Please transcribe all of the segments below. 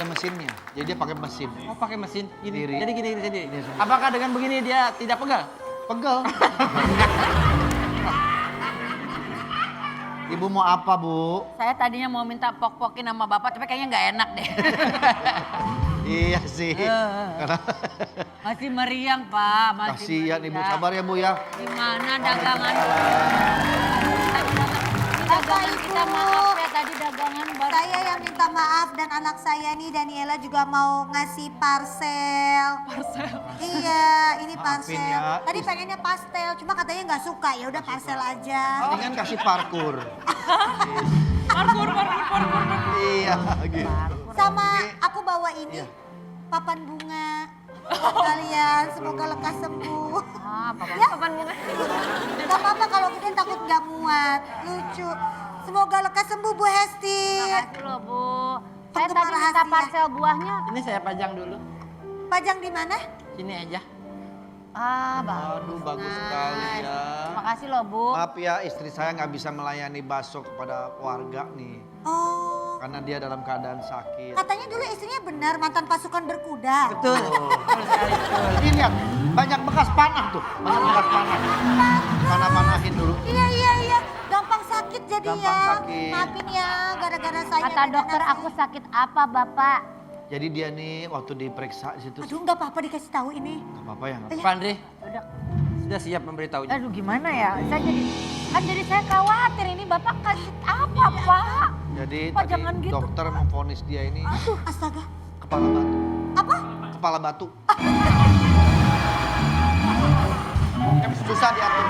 ada mesinnya. Jadi dia pakai mesin. Oh pakai mesin. Gini. Diri. Jadi gini. Ini. Apakah dengan begini dia tidak pegal? Pegel. Ibu mau apa, Bu? Saya tadinya mau minta pok-pokin sama bapak, tapi kayaknya nggak enak deh. Iya sih. Karena Masih meriang, Pak. Masih kasihan Ibu, meriang. sabar ya Bu ya. Gimana dagangan? Dagangan kita maaf ya tadi dagangan baru. Saya yang minta maaf dan anak saya nih Daniela juga mau ngasih parcel. Parcel. Iya, ini Maafin parcel. ya. Tadi pengennya pastel, cuma katanya nggak suka. Ya udah parcel aja. Mendingan kasih parkur. Parkur. Iya gitu. Sama aku bawa ini Iya. papan bunga. Kalian semoga lekas sembuh. Ah, Ya. papan bunga. Gak apa-apa kalau kita takut gak muat. Lucu. Semoga lekas sembuh Bu Hesti. Makasih loh, Bu. Saya Penggemar tadi minta rahasia. parcel buahnya. Ini saya pajang dulu. Pajang di mana? Sini aja. Ah, Aduh bagus sekali ya. Makasih loh, Bu. Maaf ya istri saya nggak bisa melayani bakso kepada keluarga nih. Oh, Karena dia dalam keadaan sakit. katanya dulu istrinya benar mantan pasukan berkuda. Betul. Betul sekali, betul. Ini lihat, banyak bekas panah tuh. Banyak bekas panah. Panah-panahin dulu. Iya. Gampang sakit jadinya. Gampang sakit. Maafin ya, gara-gara saya. Kata dan dokter anak aku saya. sakit apa, Bapak? Jadi dia nih waktu diperiksa di situ. Aduh, nggak apa-apa dikasih tahu ini. Nggak apa-apa ya. nggak Pak Andre, Udah. sudah siap memberitahunya. Aduh gimana ya? Jadi saya khawatir ini Bapak kasih apa, Pak? Jadi Pak, tadi jangan gitu, dokter memvonis dia ini Aduh, astaga. kepala batu. Apa? Kepala batu. Susah diatur.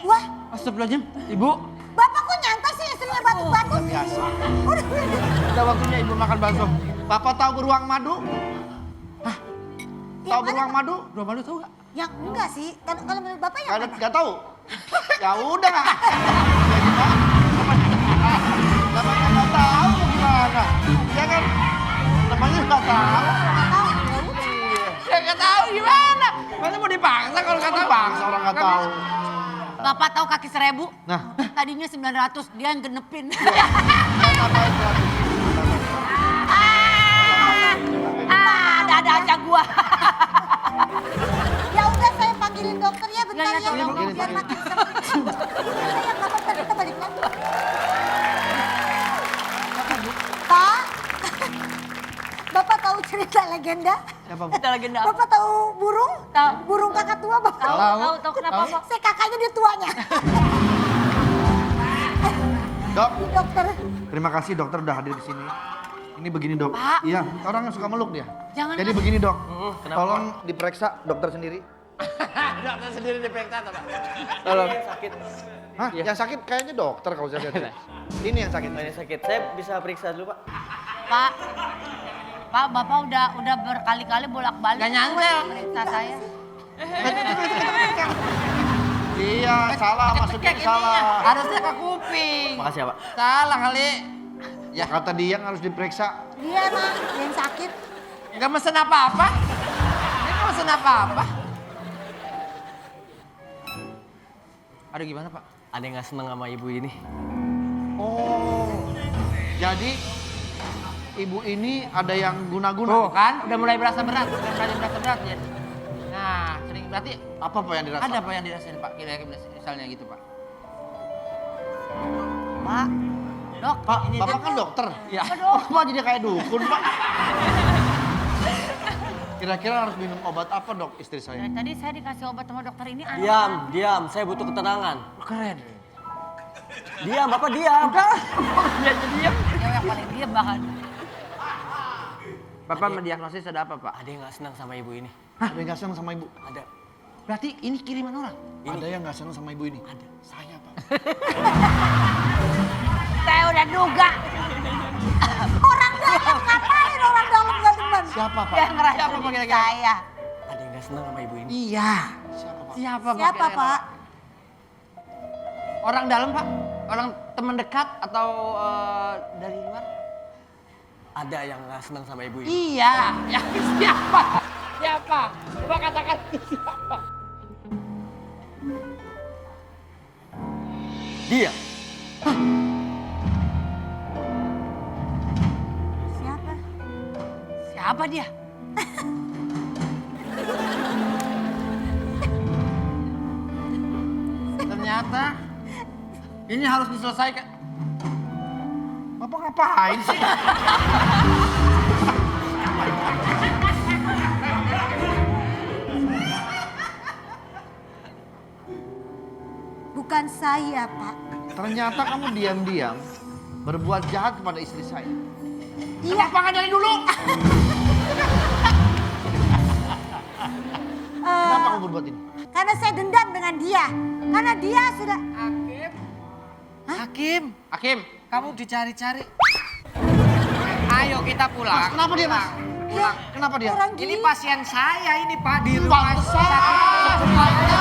Wah, Astagfirullahaladzim, Ibu. Bapak kok nyantai sih istrinya batuk-batuk? Biasa. Udah. Udah waktunya Ibu makan bakso. Bapak tahu beruang madu? Yang Tahu mana, beruang Pak? madu? Dua malu tahu gak? Yang enggak sih. Kalau menurut Bapak yang Kalau mana? nggak tahu, ya udah. Ya gimana? Namanya nggak tahu gimana? Ya kan? Namanya nggak tahu. Iya. Ya nggak tahu gimana. Masa mau dipaksa kalau nggak tahu? Bangsa orang nggak tahu. Bapak tahu kaki 1000? Nah, Tadinya 900, dia yang genepin. ngapain buat Ada aja gua. Ya udah saya panggilin dokter ya bentar Ya, ya. tolong, panggilin, Biar panggilin. makin sembuh. Saya nggak apa-apa, kita balik lagi. Pak, Bapak tahu cerita legenda? siapa Bu? Kita legenda. Bapak tahu burung? Tahu. Burung kakak tua Bapak? Tahu kenapa, Tahu. Pak? Saya kakaknya dia tuanya. Dok, Dokter, terima kasih dokter udah hadir di sini. Ini begini dok. Pak. Iya, orang yang suka meluk dia. Jangan, Jadi Pak. begini dok. kenapa? Tolong diperiksa dokter sendiri. Dokter sendiri diperiksa atau Pak? Tolong. Sakit. Hah? Iya. Yang sakit kayaknya dokter kalau saya lihat. Ini yang sakit. Ini sakit. Saya bisa periksa dulu, Pak. Pak, Bapak udah berkali-kali bolak-balik. Nggak nyantel. Periksa saya. Iya, salah masukin Cek salah. ininya. Harusnya ke kuping. Makasih ya, Pak. Salah kali. Ya kata dia yang harus diperiksa. dia emang yang sakit. Nggak mesen apa-apa. Dia nggak mesen apa-apa. Aduh gimana Pak? Ada yang nggak seneng sama ibu ini. Oh, jadi ibu ini ada yang guna-guna. Tuh kan, udah mulai berasa berat. Udah mulai berasa berat ya. Nah, sering berarti Apa Pak yang dirasa? ada apa yang dirasain Pak? Kira-kira misalnya gitu Pak. Pak, dok, Pak, ini Bapak dok. kan dokter. Ya. Oh, Pak jadi kayak dukun Pak. Kira-kira harus minum obat apa dok istri saya? Dari tadi saya dikasih obat sama dokter ini aneh. Diam. Saya butuh ketenangan. Keren. Diam, Bapak diam. Dia diam. Ya yang paling diam bahkan. Bapak mendiagnosis ada apa Pak? Ada yang nggak senang sama ibu ini. Ada yang nggak senang sama ibu? Ada. Berarti ini kiriman orang. Ada yang nggak senang sama ibu ini? Ada. Saya Pak. Saya udah duga. Orang dalam ngapain orang dalam gak demen? Siapa Pak? Dia ngerasa Siapa, Pak, kira-kira? saya. Ada yang nggak senang sama ibu ini. Iya. Siapa Pak? Siapa Pak? Siapa kira-kira? Pak? Orang dalam Pak? Orang teman dekat atau dari luar? Ada yang nggak senang sama ibu ini. Iya. Ya siapa? Siapa? Coba katakan siapa? Dia. Pakai apa dia? Ternyata ini harus diselesaikan. Bapak ngapain sih? Bukan saya, Pak. Ternyata kamu diam-diam berbuat jahat kepada istri saya. Iya, Kenapa nggak dari dulu? Kenapa kamu berbuat ini? karena saya dendam dengan dia. Karena dia sudah... Hakim, kamu dicari-cari. Ayo kita Mas, pulang. kenapa dia, Mas? Ya, Kenapa dia? orang Ini gila. pasien saya ini Pak di rumah Pantesan. sakit.